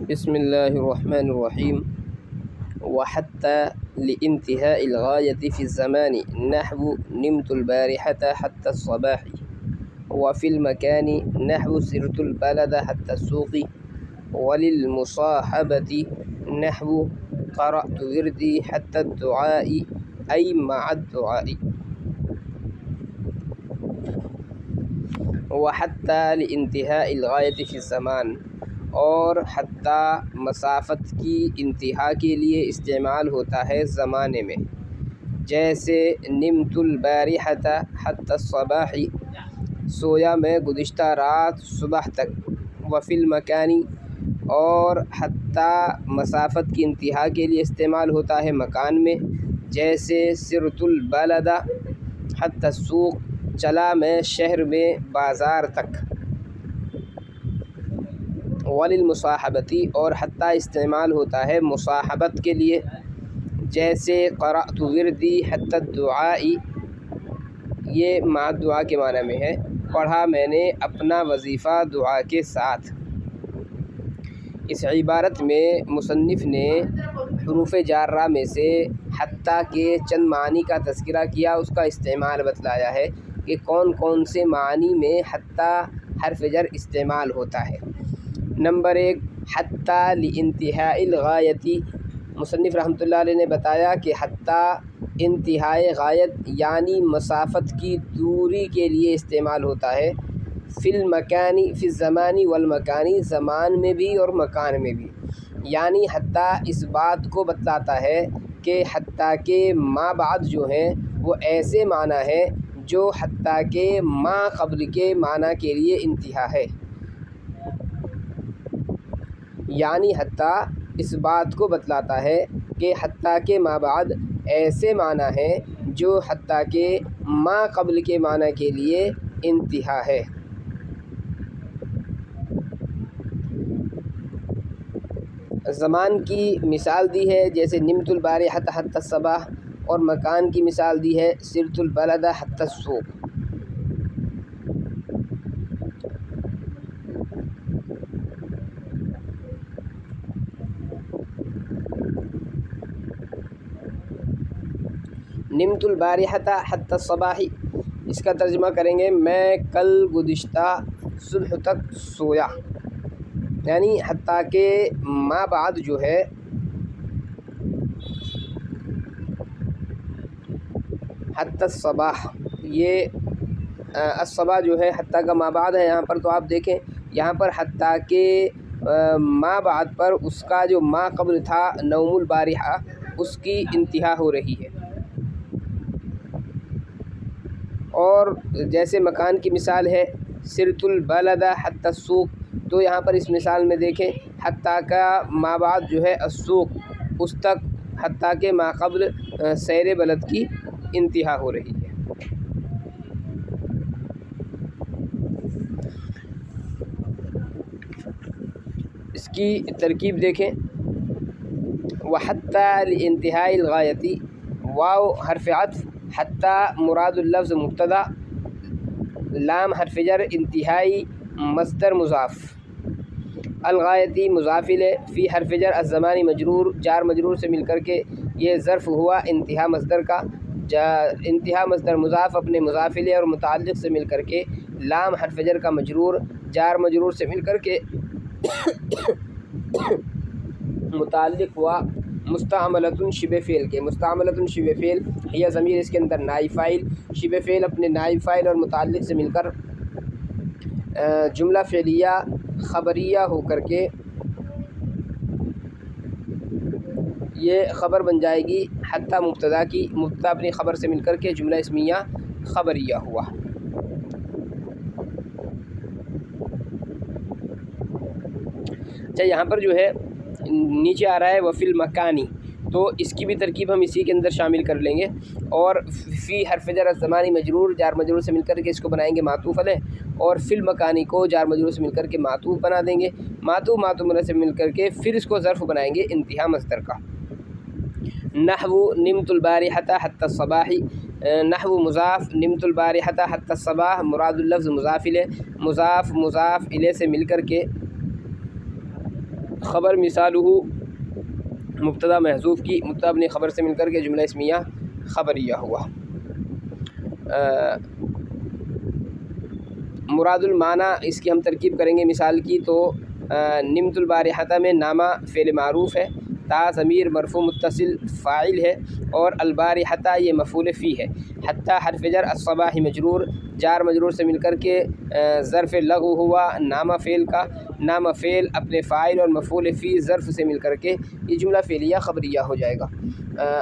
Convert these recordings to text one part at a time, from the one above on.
बिस्मिल्लाहिर्रहमानिर्रहीम। वहत्ता लिइंतिहाइल गायति फ़ी ज़मानी नहवु निम्तुल बारिहता हत्ता अस्सबाही व फ़िल मकानी नहवु सिरतुल बलदा हत्ता अस्सूक़ी वलिल मुसाहबती नहवु क़रअतु विर्दी हत्ता अद्दुआई ऐ मअ अद्दुआई। वहत्ता लिइंतिहाइल गायति फ़ी ज़मान, और हत्ता मसाफ़त की इंतहा के लिए इस्तेमाल होता है ज़माने में। जैसे निम्तुल बारिहता हत्ता अस्सबाही, सोया मैं गुज़िश्ता रात सुबह तक। वफ़िल मकानी, और हत्ता मसाफ़त की इंतहा के लिए इस्तेमाल होता है मकान में। जैसे सिरतुल बलदा हत्ता अस्सूक़, चला मैं शहर में बाज़ार तक। वलिल मुसाहबती, और हत्ता इस्तेमाल होता है मुसाहबत के लिए। जैसे क़रअतु विर्दी हत्ता अद्दुआई, ये मा दुआ के माने में है, पढ़ा मैंने अपना वजीफ़ा दुआ के साथ। इस इबारत में मुसन्निफ़ ने हुरूफ़ जार्रा में से हत्ता के चंद मानी का तज़किरा किया, उसका इस्तेमाल बतलाया है कि कौन कौन से मानी में हत्ता हर्फ़ जर इस्तेमाल होता है। नंबर 1, हत्ता लिइंतिहाइल गायति। मुसन्निफ़ रहमतुल्लाह अलैह ने बताया कि हत्ता इंतिहाए गायत यानी मसाफ़त की दूरी के लिए इस्तेमाल होता है। फ़िल मकानी, फ़िल ज़मानी वल मकानी, ज़मान में भी और मकान में भी। यानी हत्ता इस बात को बतलाता है कि हत्ता के मा बाद जो हैं वो ऐसे माना है जो हत्ता के मा क़ब्ल के माना के लिए इंतहा है। यानी हत्ता इस बात को बतलाता है कि हत्ता के मा बाद ऐसे माना है जो हत्ता के मा क़ब्ल के माना के लिए इंतहा है। ज़मान की मिसाल दी है, जैसे निम्तुल बारिहता हत्ता अस्सबाह, और मकान की मिसाल दी है सिरतुल बलदा हत्ता अस्सूक़। निम्तुल बारिहता हत्ता अस्सबाही, इसका तर्जुमा करेंगे मैं कल गुज़िश्ता सुबह तक सोया। यानी हत्ता के मा बाद जो है हत्ता अस्सबाह, ये अस्सबाह जो है हत्ता का मा बाद है। यहाँ पर तो आप देखें, यहाँ पर हत्ता के मा बाद पर उसका जो मा क़ब्ल था नौमुल बारिहा, उसकी इंतहा हो रही है। और जैसे मकान की मिसाल है सिरतुल बलदा हत्ता अस्सूक़, तो यहाँ पर इस मिसाल में देखें हत्ता का मा बाद जो है अस्सूक़, उस तक हत्ता के मा क़ब्ल सैर बलद की इंतहा हो रही है। इसकी तरकीब देखें, वहत्ता लिइंतिहाइल गायति, वाव हर्फ़ अत्फ़, हत्ता मुरादुल लफ्ज़ मुब्तदा, लाम हर्फ़ जर इंतिहाई मस्दर मुज़ाफ़, अलगायती मुज़ाफ़िल, फ़ी हर्फ़ जर अज़्ज़मानी मजरूर, जार मजरूर से मिलकर के ये ज़र्फ़ हुआ इंतहा मस्दर का। इंतहा मस्दर मुज़ाफ़ अपने मुज़ाफ़िल और मुताल्लिक़ से मिलकर के, लाम हर्फ़ जर का मजरूर, जार मजरूर से मिलकर के मुताल्लिक़ हुआ मुस्तअमलतुन शिबे फ़ेल के। मुस्तअमलतुन शिबे फ़ेल, यह ज़मीर इसके अंदर नाइब फ़ाइल, शिबे फ़ेल अपने नाइब फ़ाइल और मुताल्लिक़ से मिलकर जुमला फ़ेलिया ख़बरिया होकर के ये ख़बर बन जाएगी हत्ता मुब्तदा की। मुब्तदा अपनी ख़बर से मिलकर के जुमला इस्मिया ख़बरिया हुआ। अच्छा, यहाँ पर जो है नीचे आ रहा है वफ़िल मकानी, तो इसकी भी तरकीब हम इसी के अंदर शामिल कर लेंगे। और फ़ी हर्फ़ जर ज़मानी मजरूर, जार मजरूर से मिलकर के इसको बनाएंगे मातूफ़ अलैह, और फ़िल मकानी को जार मजरूर से मिलकर के मातूफ़ बना देंगे। मातूफ़ से मिलकर के फिर इसको ज़र्फ़ बनाएंगे इंतहा मस्दर का। नहवु निम्तुल बारिहता हत्ता अस्सबाही, नहवु मुज़ाफ़, निम्तुल बारिहता हत्ता अस्सबाह मुरादुल लफ्ज़ मुज़ाफ़ इलैह, मुज़ाफ़ इलैह से मिलकर के ख़बर मिसालुहु मुब्तदा महज़ूफ़ की, मुब्तदा अपनी ख़बर से मिलकर के जुमला इस्मिया ख़बरिया हुआ। मुरादुल माना इसकी हम तरकीब करेंगे मिसाल की, तो निमतुल बारिहता में नामा फ़ेल मारूफ़ है, ता ज़मीर मरफ़ू मुत्तसिल फ़ाइल है और अल बारिहता ये मफ़ूल फ़ी है। हत्ता हर्फ़ जर अस्सबाही मजरूर, जार मजरूर से मिलकर के ज़र्फ़ लग़ू हुआ नामा फ़ेल का, नामा फ़ेल अपने फ़ाइल और मफ़ूल फ़ी ज़र्फ़ से मिलकर के ये जुमला फ़ेलिया ख़बरिया हो जाएगा।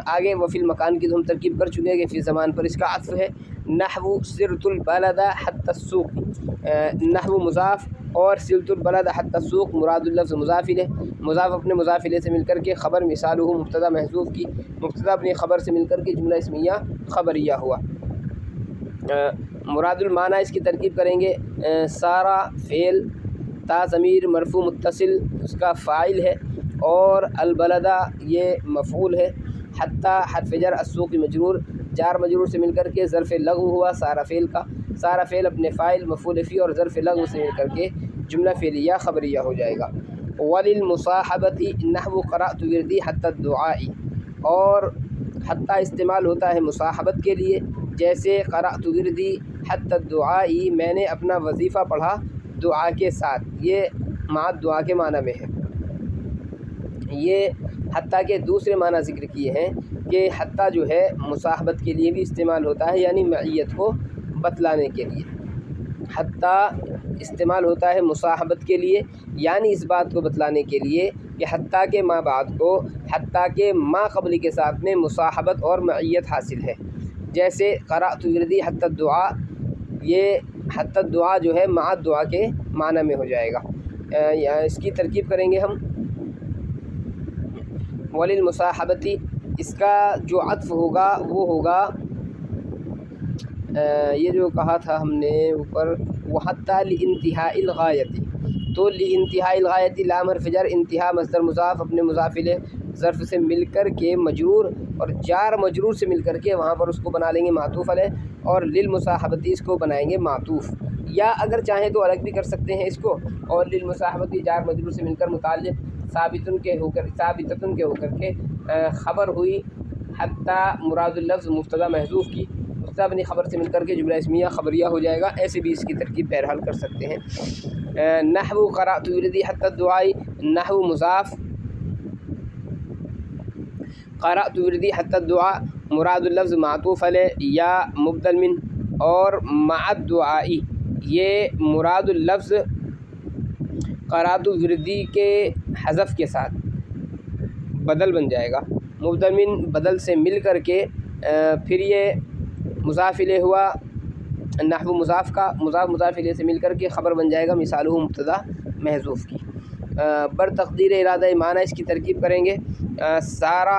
आगे वफ़िल मकान की तो हम तरकीब कर चुके हैं कि फ़ी ज़मान पर इसका अत्फ़ है। नहवु सिरतुल बलदा हत्ता सूक़, नहवु मुज़ाफ़ और सिरतुल बलदा हत्ता सूक़ मुरादुल लफ्ज़ मुज़ाफ़िल है, मुज़ाफ़ अपने मुज़ाफ़िले से मिलकर के ख़बर मिसालुहु मुब्तदा महज़ूफ़ की, मुब्तदा अपनी ख़बर से मिलकर के जुमला इस्मिया ख़बरिया हुआ। मुरादुल माना इसकी तरकीब करेंगे, सारा फ़ेल, ता ज़मीर मरफ़ू मुत्तसिल उसका फ़ाइल है और अल बलदा ये मफ़ूल है। हत्ता हर्फ़ जर अस्सूक़ मजरूर, जार मजरूर से मिलकर के ज़र्फ़ लग़ू हुआ सारा फ़ेल का, सारा फ़ेल अपने फ़ाइल मफ़ूल फ़ी और ज़र्फ़ लग़ू से मिलकर के जुमला फ़ेलिया ख़बरिया हो जाएगा। वलिल मुसाहबती नहवु क़राअतु विर्दी हत्ता दुआई, और हत्ता इस्तेमाल होता है मुसाहबत के लिए, जैसे क़राअतु विर्दी हत्ता दुआई मैंने अपना वजीफ़ा पढ़ा दुआ के साथ, ये मा दुआ के माना में है। ये हत्ता के दूसरे माना ज़िक्र किए हैं कि हत्ता जो है मुसाहबत के लिए भी इस्तेमाल होता है, यानी मईयत को बतलाने के लिए। हत्ता इस्तेमाल होता है मुसाहबत के लिए, यानी इस बात को बतलाने के लिए कि हत्ता के मा बाद को हत्ता के मा क़ब्ल के साथ में मुसाहबत और मईयत हासिल है। जैसे क़राअतु विर्दी हत्ता दुआ, ये हत्ता दुआ जो है मा दुआ के माना में हो जाएगा। इसकी तरकीब करेंगे हम, वलिल मुसाहबती इसका जो अत्फ़ होगा वो होगा, ये जो कहा था हमने ऊपर, व हत्ता लिइंतिहाइल गायति, तो लिइंतिहाइल गायति लाम हर्फ़ जर, इंतिहा मस्दर मुज़ाफ़ अपने मुज़ाफ़िले ज़र्फ़ से मिलकर के मजरूर और जार मजरूर से मिलकर के वहाँ पर उसको बना लेंगे मातूफ़ अलैह, और लिल मुसाहबती इसको बनाएंगे मातूफ़, या अगर चाहें तो अलग भी कर सकते हैं इसको, और लिल मुसाहबती जार मजरूर से मिलकर मुताल्लिक़ साबितुन के होकर के ख़बर हुई। हत्ता मुरादुल लफ्ज़ मुब्तदा महज़ूफ़ की, मुब्तदा अपनी ख़बर से मिलकर के जुमला इस्मिया ख़बरिया हो जाएगा। ऐसे भी इसकी तरकीब बहरहाल कर सकते हैं। नहवु क़राअतु विर्दी हत्ता दुआई, नहवु मुज़ाफ़, क़राअतु विर्दी हत्ता दुआ मुरादुल लफ्ज़ मातूफ़ अलैह या मुबदल मिन, और मअद दुआई ये मुरादुल लफ्ज़ क़राअतु विर्दी के हज़फ़ के साथ बदल बन जाएगा। मुबदल मिन बदल से मिल कर के फिर ये मुज़ाफ़िले हुआ, नहवु मुज़ाफ़ का मुज़ाफ़ मुज़ाफ़िले से मिल कर के ख़बर बन जाएगा मिसालुहु मुब्तदा महज़ूफ़ की। बर तक़दीर इरादा माना इसकी तरकीब करेंगे, सारा,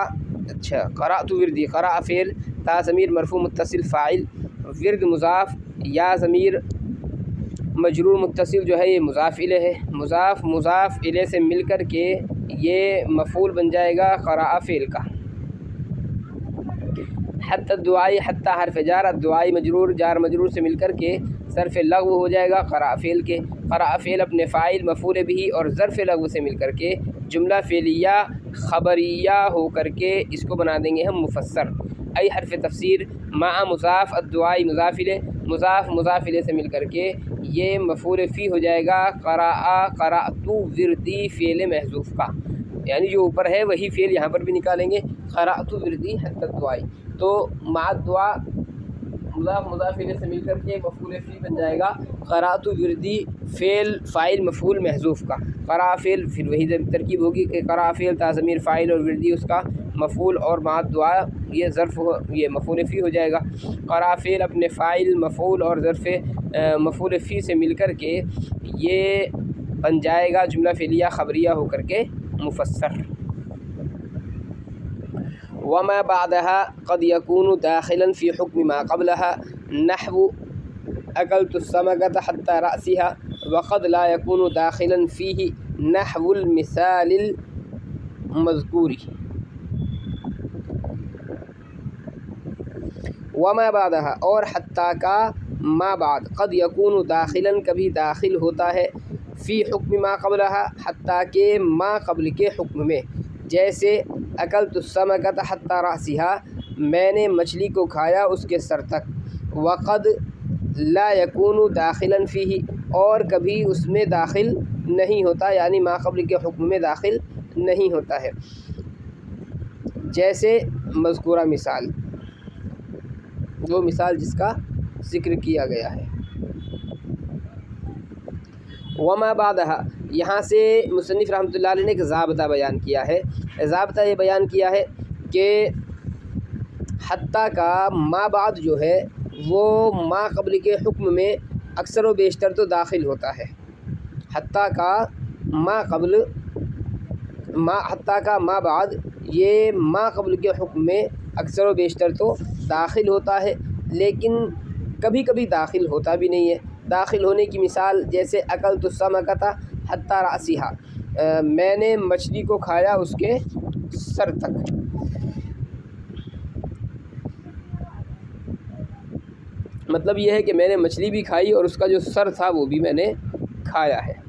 अच्छा, क़राअतु विर्दी, क़राअ फ़ेल, ता ज़मीर मरफ़ू मुत्तसिल फ़ाइल, विर्द मुज़ाफ़, या ज़मीर मजरूर मुत्तसिल जो है ये मुज़ाफ़ इले है, मुज़ाफ़ इले से मिल कर के ये मफ़ूल बन जाएगा क़राअ फ़ेल का। हत्ता दुआई, हत्ता हर्फ़ जार, दुआई मजरूर, जार मजरूर से मिलकर के ज़र्फ़ लग़्व हो जाएगा क़राअ फ़ेल के, क़राअ फ़ेल अपने फ़ाइल मफ़ूल बिही और ज़र्फ़ लग़्व से मिलकर के जुमला फ़ेलिया ख़बरिया हो कर के इसको बना देंगे हम मुफ़स्सर। आई हर्फ़ तफ़सीर मा मुज़ाफ़ अद्दुआई मुज़ाफ़िले, मुज़ाफ़ मुज़ाफ़िले से मिलकर के ये मफ़ूल फ़ी हो जाएगा क़राअतु विर्दी फ़ेल महज़ूफ़ का, यानी जो ऊपर है वही फ़ेल यहाँ पर भी निकालेंगे, क़राअतु विर्दी हत्ता दुआई, तो मा दुआ मुज़ाफ़ मुज़ाफ़िले से मिलकर के मफ़ूल फ़ी बन जाएगा क़राअतु विर्दी फ़ेल फ़ाइल मफ़ूल महज़ूफ़ का। क़राअ फ़ेल फिर वही तरकीब होगी कि क़राअ फ़ेल ता ज़मीर फ़ाइल और विर्दी उसका मफ़ूल और मा दुआ ये ज़र्फ़ ये मफ़ूल फ़ी हो जाएगा। क़राअ फ़ेल अपने फ़ाइल मफ़ूल और ज़र्फ़ मफ़ूल फ़ी से मिलकर के ये बन जाएगा जुमला फ़ेलिया ख़बरिया होकर के मुफ़स्सर। वमा बादहा क़द यकूनु दाखिलन फ़ी हुक्म मा क़ब्लहा नहवु अकलतु समगत हत्ता रअसिहा व क़द ला यकूनु दाखिलन फ़ीही नहवुल मिसालिल मज़कूरी। वमा बादहा और हत्ता का मा बाद, क़द यकूनु दाखिलन कभी दाखिल होता है, फ़ी हुक्म मा क़ब्लहा, हत्ता के मा क़ब्ल के हुक्म में। जैसे अकलतु समकत हत्ता रासिहा, मैंने मछली को खाया उसके सर तक। वक़द ला यकूनु दाखिलन फ़ीही, और कभी उसमें दाखिल नहीं होता, यानी मा क़ब्ल के हुक्म में दाखिल नहीं होता है। जैसे मज़कूरा मिसाल, वो मिसाल जिसका ज़िक्र किया गया है। वमा बादहा, यहाँ से मुसन्निफ़ रहमतुल्लाह अलैह ने एक ज़ाब्ता बयान किया है। ज़ाब्ता ये बयान किया है कि हत्ता का मा बाद जो है वो मा क़ब्ल के हुक्म में अक्सर व बेशतर तो दाखिल होता है। हत्ता का मा क़ब्ल हत्ता का मा बाद ये मा क़ब्ल के हुक्म में अक्सर व बेशतर तो दाखिल होता है, लेकिन कभी कभी दाखिल होता भी नहीं है। दाखिल होने की मिसाल जैसे अकलतु समकता हत्ता रासिहा, मैंने मछली को खाया उसके सर तक। मतलब यह है कि मैंने मछली भी खाई और उसका जो सर था वो भी मैंने खाया है।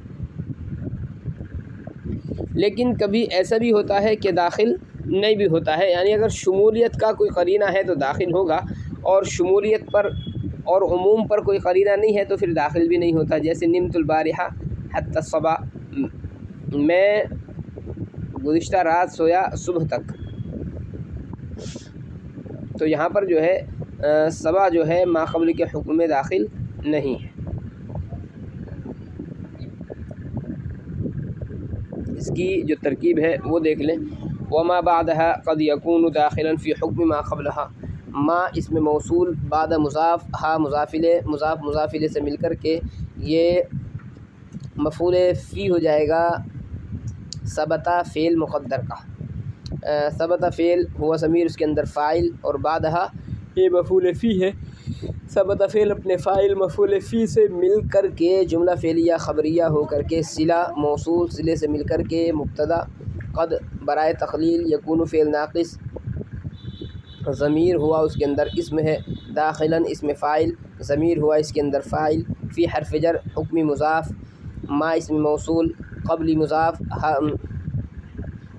लेकिन कभी ऐसा भी होता है कि दाखिल नहीं भी होता है, यानी अगर शुमूलियत का कोई करीना है तो दाखिल होगा, और शुमूलियत पर और उमूम पर कोई करीना नहीं है तो फिर दाखिल भी नहीं होता। जैसे निमतुल बारिहा हत्ता सबा, मैं गुज़िश्ता रात सोया सुबह तक। तो यहाँ पर जो है सबा जो है मा क़ब्ल के हुक्म में दाखिल नहीं है। इसकी जो तरकीब है वो देख लें। वमा बादहा क़द यकूनु दाखिलन फ़ी हुक्म मा क़ब्लहा, मा इसमें मौसूल, बाद मुज़ाफ़, हा मुज़ाफ़िले, मुज़ाफ़ मुज़ाफ़िले से मिलकर के ये मफ़ूल फ़ी हो जाएगा सबता फ़ेल मुक़द्दर का। सबता फ़ेल हुआ ज़मीर, उसके अंदर फ़ाइल, और बादहा ये मफ़ूल फ़ी है। सबता फ़ेल अपने फ़ाइल मफ़ूल फ़ी से मिल कर के जुमला फ़ेलिया ख़बरिया हो कर के सिला मौसूल, सिले से मिल कर के मुब्तदा। क़द बराए तक़लील, यकूनु फ़ेल नाक़िस, ज़मीर हुआ उसके अंदर इस्म है। दाखिलन इसमें फ़ाइल, ज़मीर हुआ इसके अंदर फ़ाइल। फ़ी हर्फ़ जर हुक्मी मुज़ाफ़, मा इसमें मौसूल, क़ब्ली मुज़ाफ़,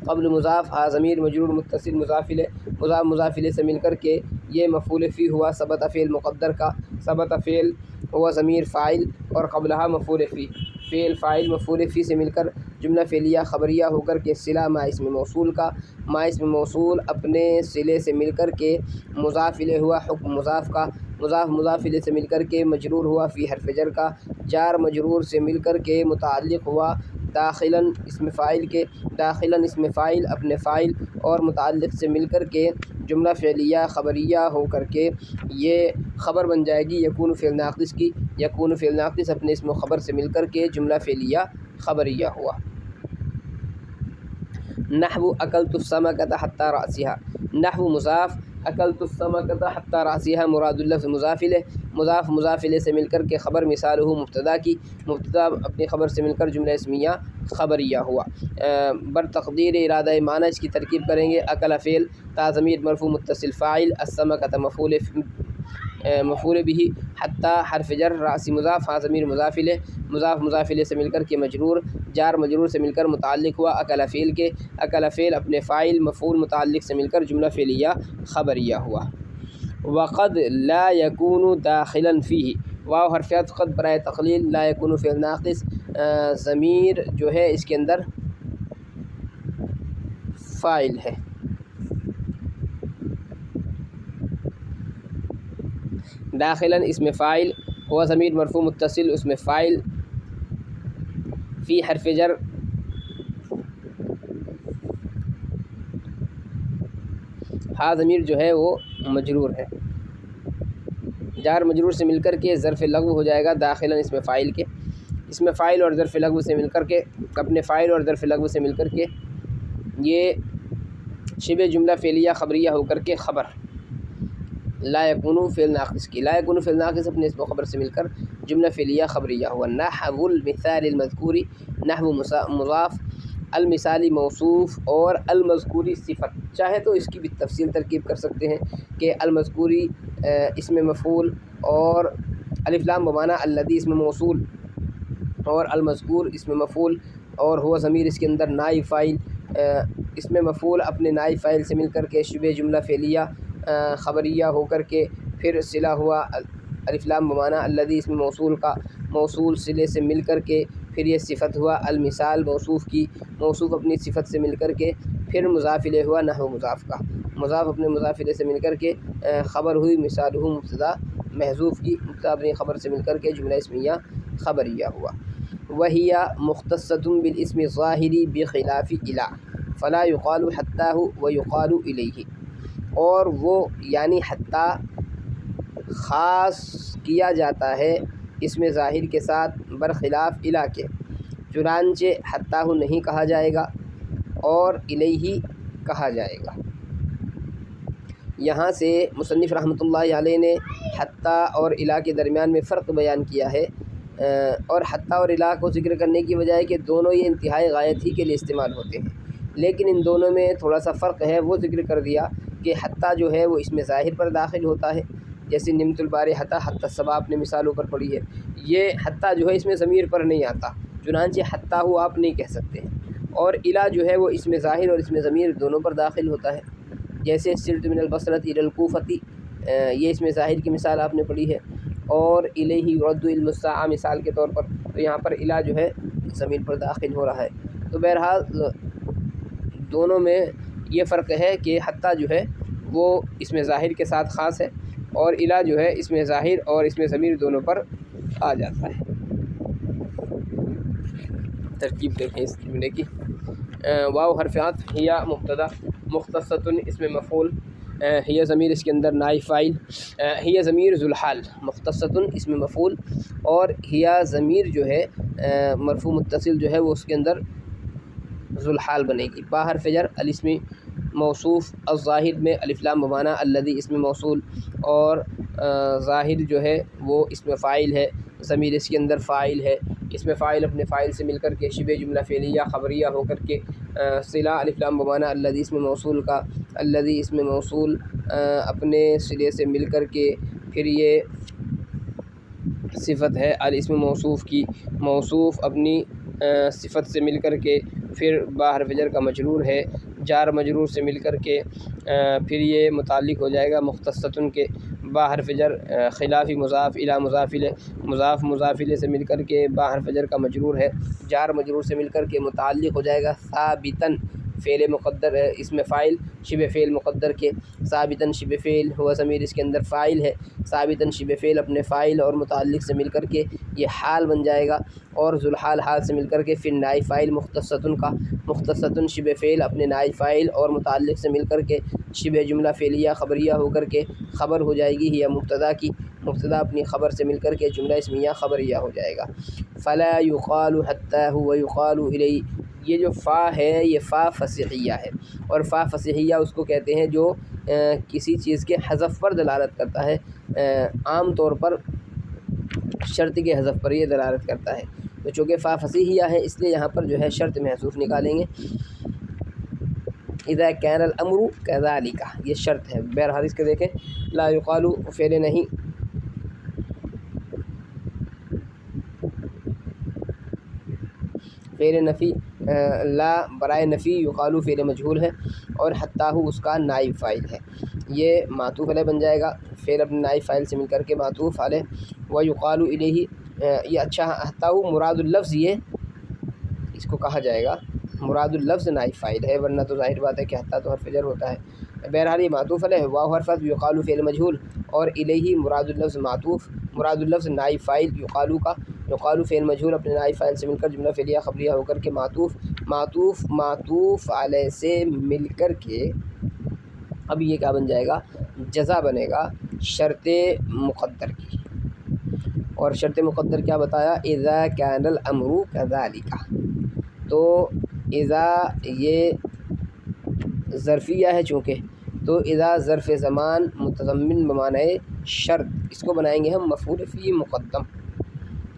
क़ब्ल मुज़ाफ़, हा ज़मीर मजरूर मुत्तसिल मुज़ाफ़िले, मुज़ाफ़ मुज़ाफ़िले से मिल कर के ये मफ़ूल फ़ी हुआ सबता फ़ेल मुक़द्दर का। सबता फ़ेल हुआ ज़मीर फ़ाइल, और क़ब्लहा मफ़ूल फ़ी, फ़ेल फ़ाइल मफ़ूल फ़ी से मिलकर जुमला फ़ेलिया ख़बरिया होकर के सिला मा इसमें मौसूल का। मा इसमें मौसूल अपने सिले से मिलकर के मुज़ाफ़िले हुआ हुक्म मुज़ाफ़ का। मुज़ाफ़ मुज़ाफ़िले से मिलकर के मजरूर हुआ फ़ी हर्फ़ जर का। जार मजरूर से मिलकर के मुताल्लिक़ हुआ दाखिलन इसमें फ़ाइल के। दाखिलन इसमें फ़ाइल अपने फ़ाइल और मुताल्लिक़ से मिलकर के जुमला फ़ेलिया ख़बरिया हो कर के ये ख़बर बन जाएगी यकून फ़ेल नाक़िस की। यकून फ़ेल नाक़िस अपने इसमें ख़बर से मिलकर के जुमला फ़ेलिया ख़बरिया हुआ। नहवु अकलतु समकत हत्ता रासिहा, नहवु मुज़ाफ़, अकलतु समकत हत्ता रासिहा मुरादुल लफ़्ज़ मुज़ाफ़िले, मुज़ाफ़ मुज़ाफ़िले से मिलकर के ख़बर मिसालुहु मुब्तदा की, मुब्तदा अपनी ख़बर से मिलकर जुमला इस्मिया ख़बरिया हुआ। बर तक़दीर इरादा माना इसकी तरकीब करेंगे। अकल फ़ेल, ता ज़मीर मरफ़ू मुत्तसिल फ़ाइल, अस्समकत मफ़ूल बिही, हत्ता हर्फ़ जर, रासी मुज़ाफ़, हा ज़मीर मुज़ाफ़िले, मुज़ाफ़ मुज़ाफ़िले से मिलकर के मजरूर, जार मजरूर से मिलकर मुताल्लिक़ हुआ अकल फ़ेल के। अकल फ़ेल अपने फ़ाइल मफ़ूल मुताल्लिक़ से मिलकर जुमला फ़ेलिया ख़बरिया हुआ। वक़द ला यकूनु दाखिलन फ़ीही, वाव हर्फ़ अत्फ़ क़द बराए तक़लील, ला यकूनु फ़ेल नाक़िस, ज़मीर जो है इसके अंदर फ़ाइल है। दाखिलन इसमें फ़ाइल हुआ ज़मीर मरफ़ू मुत्तसिल, उसमें फ़ाइल। फ़ी हर्फ़ जर, हा ज़मीर जो है वो मजरूर है। जार मजरूर से मिलकर के ज़र्फ़ लग़्व हो जाएगा दाखिलन इसमें फ़ाइल के। इसमें फ़ाइल और ज़र्फ़ लग़्व से मिलकर के अपने फ़ाइल और ज़र्फ़ लग़्व से मिलकर के ये शिबे जुमला फ़ेलिया ख़बरिया होकर के ख़बर ला यकूनु फ़ेल नाक़िस की। ला यकूनु फ़ेल नाक़िस अपने इसमें ख़बर से मिलकर जुमला फ़ेलिया ख़बरिया हुआ। नहवुल मिसालिल मज़कूरी, नहवु मुज़ाफ़, अल मिसाली मौसूफ़ और अल मज़कूरी सिफ़त। चाहे तो इसकी भी तफ़सील तरकीब कर सकते हैं कि अल मज़कूरी इसमें मफ़ूल और अलिफ़ लाम बमाना अल्लज़ी इसमें मौसूल और अलमज़कूर इसमें मफ़ूल और हुआ ज़मीर इसके अंदर नाइब फ़ाइल, इसमें मफ़ूल अपने नाइब फ़ाइल से मिल कर के शुबे जुमला फ़ेलिया ख़बरिया होकर के फिर सिला हुआ अलिफ़ लाम बमाना अल्लज़ी इसमें मौसूल का मौसूल सिले से मिल कर के फिर ये सिफ़त हुआ अलमिसाल मौसूफ़ की मौसूफ़ अपनी सिफ़त से मिल कर के फिर मुज़ाफ़िले हुआ नहव मुज़ाफ़ का मुज़ाफ़ अपने मुज़ाफ़िले से मिल कर के ख़बर हुई मिसालहु मुब्तदा महज़ूफ़ की मुब्तदा अपनी ख़बर से मिल कर के जुमला इस्मिया ख़बरिया हुआ। वहिया मुख्तस्सतुन बिल इस्मि ज़ाहिरी बिख़िलाफ़ि इला फ़ला युक़ालु हत्ताहु व युक़ालु इलैहि, और वो यानी हत्ता ख़ास किया जाता है इसमें ज़ाहिर के साथ बरख़िलाफ़ इला के, चुनांचे हत्ताहु नहीं कहा जाएगा और इलैहि कहा जाएगा। यहाँ से मुसन्निफ़ रहमतुल्लाहि अलैहि ने हत्ता और इला के दरमियान में फ़र्क बयान किया है, और हत्ता और इला को ज़िक्र करने की वजह है कि दोनों ये इंतहाई गायत ही के लिए इस्तेमाल होते हैं, लेकिन इन दोनों में थोड़ा सा फ़र्क है। वो ज़िक्र कर दिया कि हत्ता जो है वो इसमें ज़ाहिर पर दाखिल होता है, जैसे निमतुल बारी हत्ता हत्ता सबा आपने मिसालों पर पढ़ी है। ये हत्ता जो है इसमें ज़मीर पर नहीं आता, चुनांचे हत्ता हो आप नहीं कह सकते हैं। और इला जो है वो इसमें ज़ाहिर और इसमें ज़मीर दोनों पर दाखिल होता है, जैसे सिरत मिनल बसरत इलल कूफती, ये इसमें ज़ाहिर की मिसाल आपने पढ़ी है, और इलैहि युरद्दु इल मुस्ताआ मिसाल के तौर पर, तो यहाँ पर इला जो है ज़मीर पर दाखिल हो रहा है। तो बहरहाल दोनों में ये फ़र्क है कि हत्ता जो है वो इसमें ज़ाहिर के साथ ख़ास है, और इला जो है इसमें ज़ाहिर और इसमें ज़मीर दोनों पर आ जाता है। तरकीब देखें इस जुमले की। वाव हर्फ़ अत्फ़ हिया मुब्तदा मुख्तस्सतुन इसमें मफ़ूल हिया ज़मीर इसके अंदर नाइब फ़ाइल हिया ज़मीर ज़ुलहाल मुख्तस्सतुन इसमें मफ़ूल और हिया ज़मीर जो है मरफ़ू मुत्तसिल जो है वो उसके अंदर ज़ुलहाल बनेगी। बा हर्फ़ जर अल इसमें मौसूफ़ अज़्ज़ाहिर में अलिफ़ लाम बमाना अल्लज़ी इसमें मौसूल और ज़ाहिर जो है वो इसमें फ़ाइल है, ज़मीर इसके अंदर फ़ाइल है, इसमें फ़ाइल अपने फ़ाइल से मिलकर के शिबे जुमला फ़ेलिया ख़बरिया होकर के सिला अलिफ़ लाम बमाना अल्लज़ी इसमें मौसूल का अल्लज़ी इसमें मौसूल अपने सिले से मिलकर के फिर ये सिफ़त है अल इसमें मौसूफ़ की मौसूफ़ अपनी सिफ़त से मिलकर के फिर बा हर्फ़ जर का मजरूर है, जार मजरूर से मिलकर के फिर ये मुताल्लिक़ हो जाएगा मुख्तस्सतुन के बा हर्फ़ जर ख़िलाफ़ी मुज़ाफ़ इला मुज़ाफ़िले मुज़ाफ़ मुज़ाफ़िले से मिलकर के बा हर्फ़ जर का मजरूर है, जार मजरूर से मिलकर के मुताल्लिक़ हो जाएगा साबितन फ़ेल मुक़द्दर है इसमें फ़ाइल शिबे फ़ेल मुक़द्दर के साबितन शिबे फ़ेल हुआ ज़मीर इसके अंदर फ़ाइल है, साबितन शिबे फ़ेल अपने फ़ाइल और मुताल्लिक़ से मिलकर के ये हाल बन जाएगा, और ज़ुलहाल हाल से मिलकर के फिर नाइब फ़ाइल मुख्तस्सतुन का मुख्तस्सतुन शिबे फ़ेल अपने नाइब फ़ाइल और मुताल्लिक़ से मिलकर के शिबे जुमला फ़ेलिया ख़बरिया होकर के ख़बर हो जाएगी हिया मुब्तदा की, मुब्तदा अपनी ख़बर से मिलकर के जुमला इस्मिया ख़बरिया हो जाएगा। फ़ला युक़ालु हत्ताहु व युक़ालु इलैहि, ये जो फ़ा है ये फ़ा फ़सीहिया है, और फ़ा फ़सीहिया उसको कहते हैं जो किसी चीज़ के हज़फ पर दलालत करता है, आम तौर पर शर्त के हज़फ पर ये दलालत करता है। तो चूँकि फ़ा फ़सीहिया है इसलिए यहाँ पर जो है शर्त महसूफ़ निकालेंगे। इज़ा कैनल अम्रु कज़ालिका, ये शर्त है। बहरहाल इसके देखें ला युक़ालु फ़ेल नहीं, फ़ेल नफ़ी ला बराए नफ़ी युक़ालु फ़ेल मजहूल है, और हत्ताहु उसका नाइब फ़ाइल है, ये मातूफ़ अलैह बन जाएगा। फ़ेल अपने नाइब फ़ाइल से मिलकर के मातूफ़ अलैह व युक़ालु इलैहि, ये अच्छा हत्ताहु मुरादुल लफ्ज़ ये इसको कहा जाएगा, मुरादुल लफ्ज़ नाइब फ़ाइल है, वरना तो ज़ाहिर बात है कि हत्ता तो हर्फ़ जर होता है। बहरहाल ये मातूफ़ अलैह वाव हर्फ़ अत्फ़ युक़ालु फ़ेल मजहूल और इलैहि मुरादुल लफ्ज़ मातूफ़, मुरादुल लफ्ज़ नाइब फ़ाइल युक़ालु का, युक़ालु फ़ेल मजहूल अपने नाइब फ़ाइल से मिलकर जुमला फ़ेलिया ख़बरिया होकर के मातूफ़ अलैह से मिलकर के अब ये क्या बन जाएगा, जज़ा बनेगा शर्ते मुक़द्दर की। और शर्त मुक़द्दर क्या बताया, इज़ा कानल अम्रु कज़ालिका, तो इज़ा ये ज़र्फ़िया है चूँकि, तो इज़ा ज़र्फ़ ज़मान मुतज़म्मिन बमाने शर्त, इसको बनाएंगे हम मफ़ऊल फ़ी मुक़द्दम।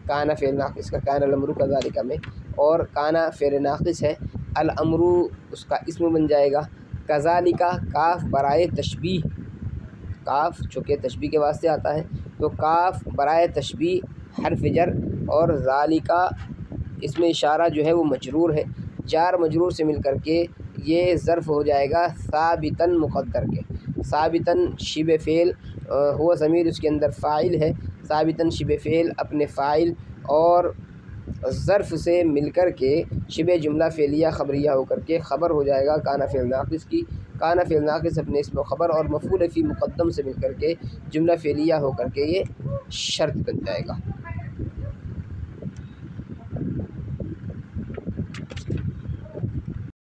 काना फ़ेल नाक़िस का कानल अम्रु कज़ालिका में, और काना फ़ेल नाक़िस है, अल अम्रु उसका इस्म बन जाएगा, कज़ालिका काफ़ बराए तशबीह, काफ़ चूँकि तशबीह के वास्ते आता है तो काफ़ बराए तशबीह हर्फ़ जर, और ज़ालिका इसमें इशारा जो है वो मजरूर है। जार मजरूर से मिल कर के ये ज़र्फ़ हो जाएगा साबितन मुक़द्दर के। साबितन शिबे फ़ेल हुआ ज़मीर उसके अंदर फ़ाइल है। साबितन शिबे फ़ेल अपने फ़ाइल और ज़र्फ़ से मिलकर के शिबे जुमला फ़ेलिया ख़बरिया होकर के ख़बर हो जाएगा काना फ़ेल नाक़िस की। काना फ़ेल नाक़िस अपने इस्म ख़बर और मफ़ूल फ़ी मुक़द्दम से मिलकर के जुमला फ़ेलिया होकर के ये शर्त बन जाएगा।